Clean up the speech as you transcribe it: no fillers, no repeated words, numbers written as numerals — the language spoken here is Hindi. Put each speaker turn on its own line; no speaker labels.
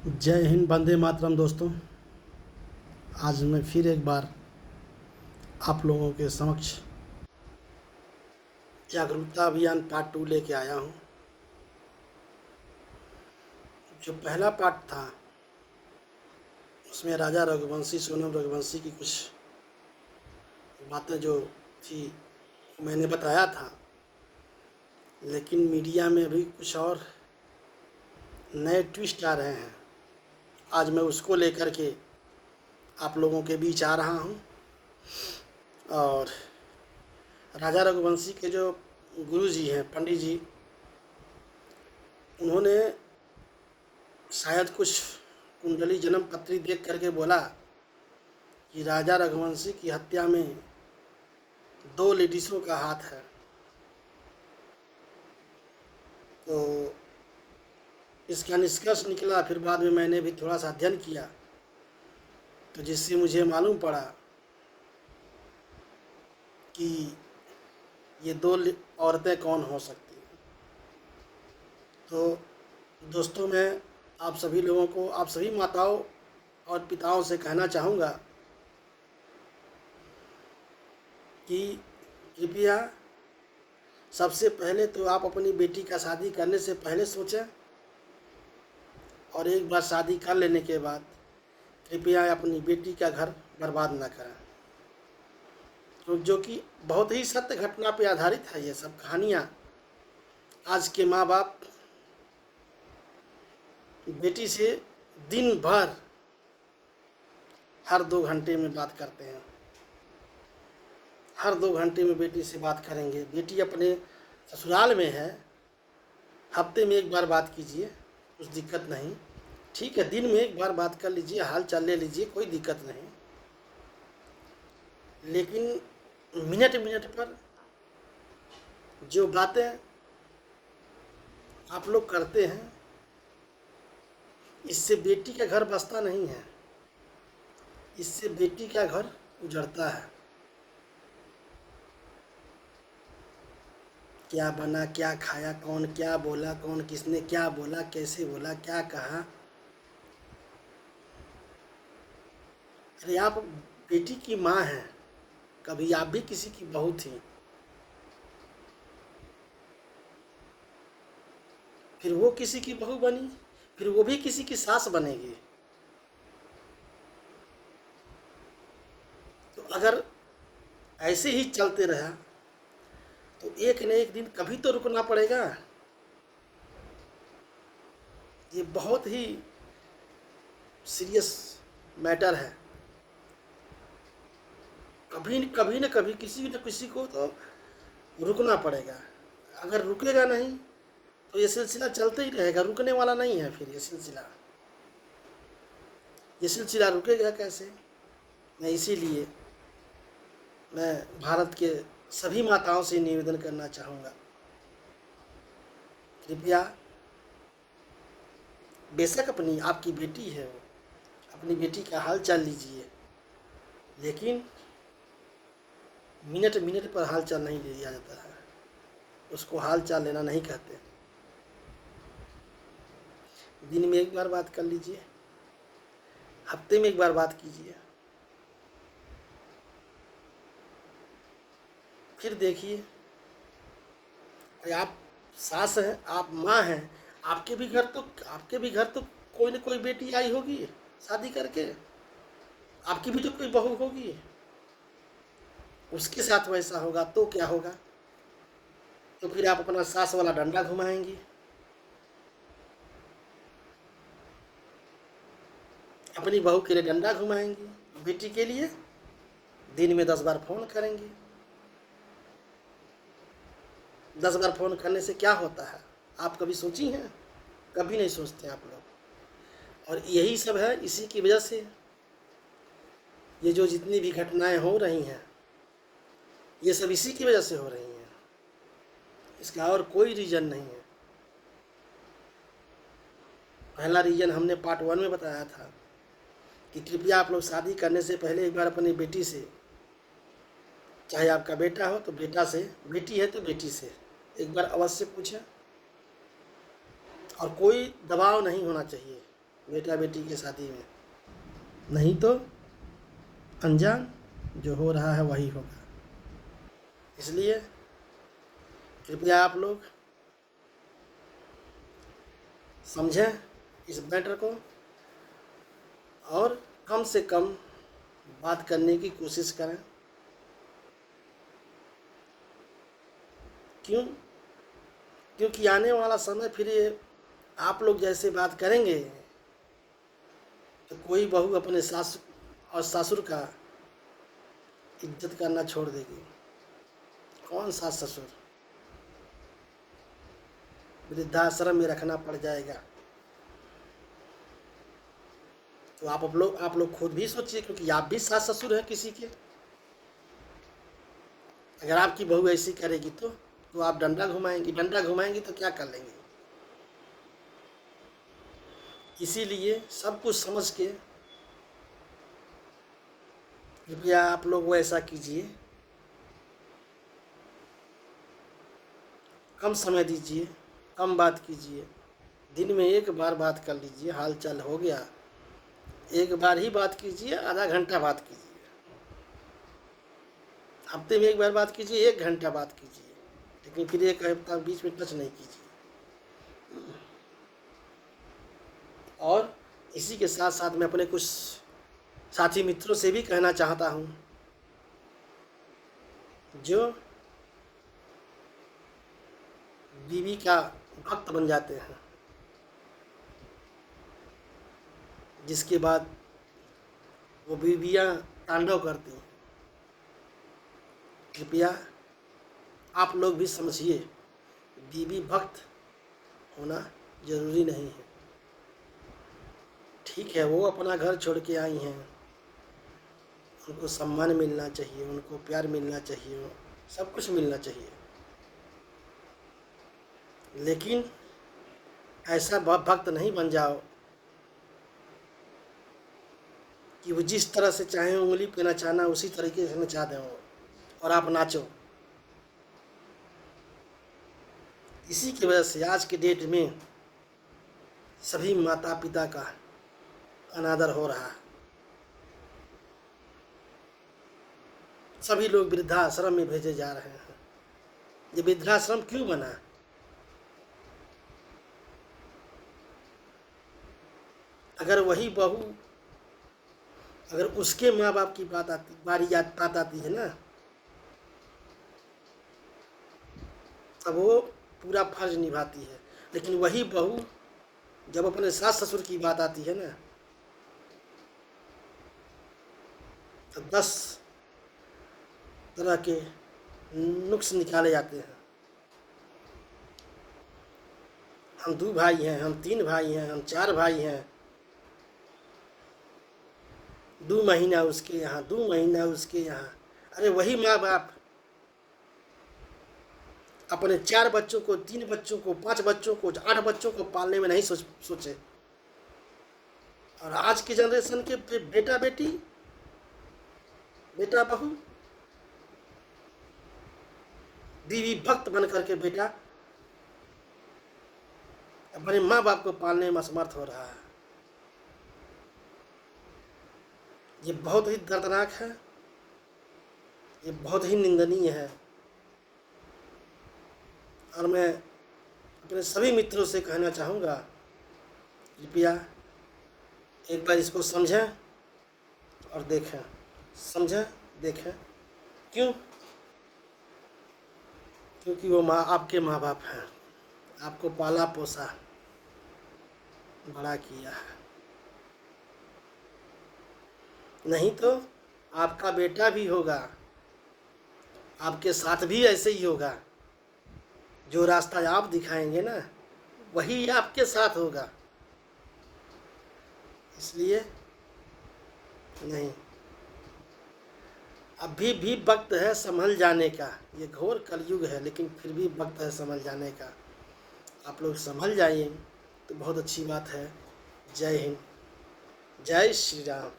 जय हिंद, वंदे मातरम। दोस्तों, आज मैं फिर एक बार आप लोगों के समक्ष जागरूकता अभियान पार्ट 2 लेके आया हूँ। जो पहला पार्ट था उसमें राजा रघुवंशी, सोनम रघुवंशी की कुछ बातें जो थी मैंने बताया था, लेकिन मीडिया में भी कुछ और नए ट्विस्ट आ रहे हैं। आज मैं उसको लेकर के आप लोगों के बीच आ रहा हूँ। और राजा रघुवंशी के जो गुरु जी हैं, पंडित जी, उन्होंने शायद कुछ कुंडली जन्म पत्री देख करके बोला कि राजा रघुवंशी की हत्या में 2 लेडीज़ों का हाथ है। तो इसका निष्कर्ष निकला। फिर बाद में मैंने भी थोड़ा सा अध्ययन किया, तो जिससे मुझे मालूम पड़ा कि ये 2 औरतें कौन हो सकती हैं। तो दोस्तों, मैं आप सभी लोगों को, आप सभी माताओं और पिताओं से कहना चाहूँगा कि कृपया सबसे पहले तो आप अपनी बेटी का शादी करने से पहले सोचें, और एक बार शादी कर लेने के बाद कृपया अपनी बेटी का घर बर्बाद ना करें। तो जो कि बहुत ही सत्य घटना पे आधारित है ये सब कहानियाँ। आज के माँ बाप बेटी से दिन भर हर 2 घंटे में बात करते हैं। हर 2 घंटे में बेटी से बात करेंगे। बेटी अपने ससुराल में है, हफ्ते में 1 बार बात कीजिए, कुछ दिक्कत नहीं। ठीक है, दिन में 1 बार बात कर लीजिए, हाल चाल ले लीजिए, कोई दिक्कत नहीं। लेकिन मिनट मिनट पर जो बातें आप लोग करते हैं, इससे बेटी का घर बसता नहीं है, इससे बेटी का घर उजड़ता है। क्या बना, क्या खाया, कौन क्या बोला, कौन किसने क्या बोला, कैसे बोला, क्या कहा। अरे आप बेटी की माँ हैं, कभी आप भी किसी की बहू थी, फिर वो किसी की बहू बनी, फिर वो भी किसी की सास बनेगी। तो अगर ऐसे ही चलते रहा तो एक न एक दिन कभी तो रुकना पड़ेगा। ये बहुत ही सीरियस मैटर है। कभी न कभी किसी न किसी को तो रुकना पड़ेगा। अगर रुकेगा नहीं तो ये सिलसिला चलते ही रहेगा, रुकने वाला नहीं है। फिर ये सिलसिला रुकेगा कैसे? मैं इसीलिए मैं भारत के सभी माताओं से निवेदन करना चाहूँगा, कृपया बेशक अपनी आपकी बेटी है, वो अपनी बेटी का हाल चाल लीजिए, लेकिन मिनट मिनट पर हाल चाल नहीं लिया जाता है। उसको हाल चाल लेना नहीं कहते। दिन में 1 बार बात कर लीजिए, हफ्ते में 1 बार बात कीजिए, फिर देखिए। आप सास हैं, आप माँ हैं, आपके भी घर तो कोई न कोई बेटी आई होगी शादी करके, आपकी भी तो कोई बहू होगी। उसके साथ वैसा होगा तो क्या होगा? तो फिर आप अपना सास वाला डंडा घुमाएंगी, अपनी बहू के लिए डंडा घुमाएंगी, बेटी के लिए दिन में 10 बार फ़ोन करेंगी। 10 बार फ़ोन करने से क्या होता है, आप कभी सोची हैं? कभी नहीं सोचते आप लोग। और यही सब है, इसी की वजह से ये जो जितनी भी घटनाएं हो रही हैं, ये सब इसी की वजह से हो रही हैं। इसका और कोई रीज़न नहीं है। पहला रीज़न हमने पार्ट 1 में बताया था कि कृपया आप लोग शादी करने से पहले 1 बार अपनी बेटी से, चाहे आपका बेटा हो तो बेटा से, बेटी है तो बेटी से 1 बार अवश्य पूछें। और कोई दबाव नहीं होना चाहिए। बेटा बेटी की शादी में, नहीं तो अनजान जो हो रहा है वही होगा। इसलिए कृपया आप लोग समझें इस मैटर को और कम से कम बात करने की कोशिश करें। क्योंकि आने वाला समय फिर ये आप लोग जैसे बात करेंगे तो कोई बहू अपने सास और ससुर का इज्जत करना छोड़ देगी। कौन सास ससुर, वृद्धाश्रम में रखना पड़ जाएगा। तो आप लोग खुद भी सोचिए, क्योंकि आप भी सास ससुर हैं किसी के। अगर आपकी बहू ऐसी करेगी तो आप डंडा घुमाएंगी तो क्या कर लेंगे। इसीलिए सब कुछ समझ के कृपया आप लोग वैसा कीजिए, कम समय दीजिए, कम बात कीजिए, दिन में एक बार बात कर लीजिए, हाल चाल हो गया, एक बार ही बात कीजिए, आधा घंटा बात कीजिए, हफ्ते में एक बार बात कीजिए, 1 घंटा बात कीजिए, लेकिन फिर 1 हफ्ता बीच में टच नहीं कीजिए। और इसी के साथ साथ मैं अपने कुछ साथी मित्रों से भी कहना चाहता हूँ जो बीवी का भक्त बन जाते हैं, जिसके बाद वो बीवियाँ तांडव करती हैं। कृपया आप लोग भी समझिए, बीवी भक्त होना जरूरी नहीं है। ठीक है, वो अपना घर छोड़ के आई हैं, उनको सम्मान मिलना चाहिए, उनको प्यार मिलना चाहिए, सब कुछ मिलना चाहिए, लेकिन ऐसा भक्त नहीं बन जाओ कि वो जिस तरह से चाहे उंगली पे नचाना उसी तरीके से नचा दें और आप नाचो। इसी की वजह से आज के डेट में सभी माता पिता का अनादर हो रहा है। सभी लोग वृद्धाश्रम में भेजे जा रहे हैं। ये वृद्धाश्रम क्यों बना? अगर वही बहू, अगर उसके माँ बाप की बात आती है ना, तब वो पूरा फर्ज निभाती है। लेकिन वही बहू जब अपने सास ससुर की बात आती है ना, तो 10 तरह के नुक्स निकाले जाते हैं। हम 2 भाई हैं, हम 3 भाई हैं, हम 4 भाई हैं, 2 महीना उसके यहाँ, 2 महीना उसके यहाँ। अरे वही माँ बाप अपने 4 बच्चों को, 3 बच्चों को, 5 बच्चों को, 8 बच्चों को पालने में नहीं सोचे। और आज की जनरेशन के बेटा बेटी, बेटा बहू बीवी भक्त बन करके बेटा अपने माँ बाप को पालने में असमर्थ हो रहा है। ये बहुत ही दर्दनाक है, ये बहुत ही निंदनीय है। और मैं अपने सभी मित्रों से कहना चाहूँगा, कृपया एक बार इसको समझें और देखें, समझें देखें। क्यों? क्योंकि वो आपके माँ बाप हैं, आपको पाला पोसा बड़ा किया है। नहीं तो आपका बेटा भी होगा, आपके साथ भी ऐसे ही होगा। जो रास्ता आप दिखाएंगे ना, वही आपके साथ होगा। इसलिए नहीं, अभी भी वक्त है संभल जाने का। ये घोर कलयुग है, लेकिन फिर भी वक्त है संभल जाने का। आप लोग संभल जाइए तो बहुत अच्छी बात है। जय हिंद, जय श्री राम।